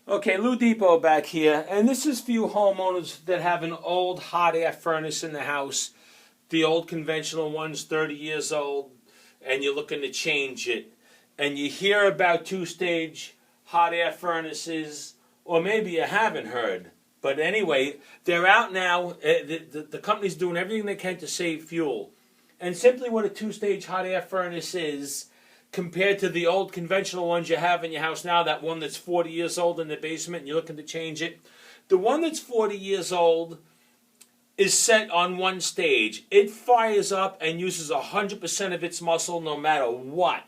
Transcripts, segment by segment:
Okay, Loudepot back here, and this is for you homeowners that have an old hot air furnace in the house, the old conventional one's 30 years old, and you're looking to change it. And you hear about two-stage hot air furnaces, or maybe you haven't heard. But anyway, they're out now. The company's doing everything they can to save fuel. And simply what a two-stage hot air furnace is, compared to the old conventional ones you have in your house now, that one that's 40 years old in the basement and you're looking to change it. The one that's 40 years old is set on one stage. It fires up and uses 100% of its muscle no matter what.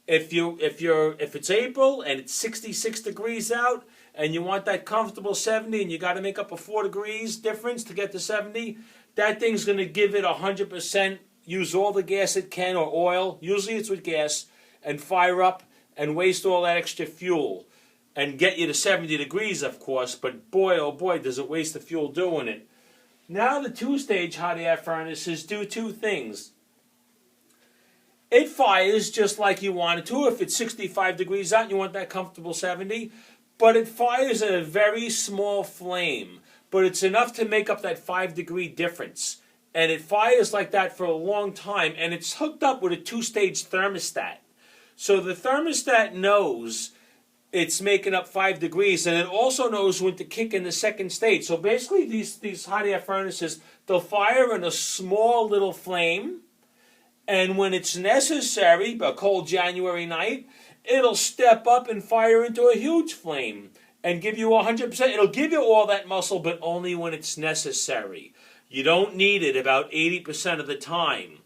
If it's April and it's 66 degrees out and you want that comfortable 70 and you got to make up a 4 degrees difference to get to 70, that thing's going to give it 100%, use all the gas it can or oil, usually it's with gas, and fire up and waste all that extra fuel and get you to 70 degrees, of course, but boy, oh boy, does it waste the fuel doing it. Now the two-stage hot air furnaces do two things. It fires just like you want it to if it's 65 degrees out and you want that comfortable 70, but it fires at a very small flame, but it's enough to make up that 5-degree difference. And it fires like that for a long time, and it's hooked up with a two-stage thermostat. So the thermostat knows it's making up 5 degrees, and it also knows when to kick in the second stage. So basically these hot air furnaces, they'll fire in a small little flame, and when it's necessary, a cold January night, it'll step up and fire into a huge flame and give you 100%. It'll give you all that muscle, but only when it's necessary. You don't need it about 80% of the time.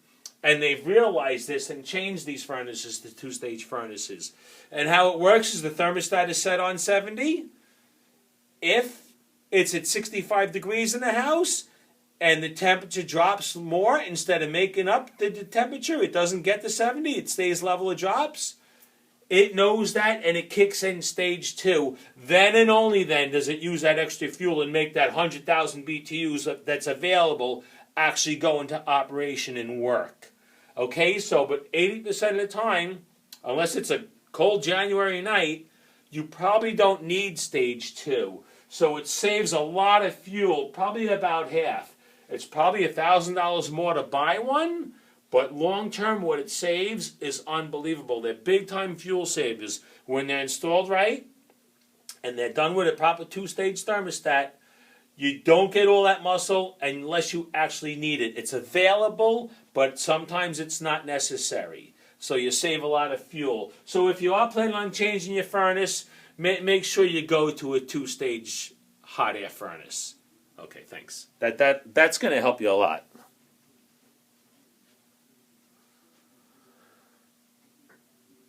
And they've realized this and changed these furnaces to two-stage furnaces. And how it works is the thermostat is set on 70. If it's at 65 degrees in the house and the temperature drops more, instead of making up the temperature, it doesn't get to 70, it stays level, it drops. It knows that and it kicks in stage 2. Then and only then does it use that extra fuel and make that 100,000 BTUs that's available actually go into operation and work. Okay, so but 80% of the time, unless it's a cold January night, you probably don't need stage 2. So it saves a lot of fuel, probably about half. It's probably $1,000 more to buy one, but long term what it saves is unbelievable. They're big time fuel savers. When they're installed right and they're done with a proper two-stage thermostat, you don't get all that muscle unless you actually need it. It's available, but sometimes it's not necessary. So you save a lot of fuel. So if you are planning on changing your furnace, make sure you go to a two-stage hot air furnace. Okay, thanks. That's going to help you a lot.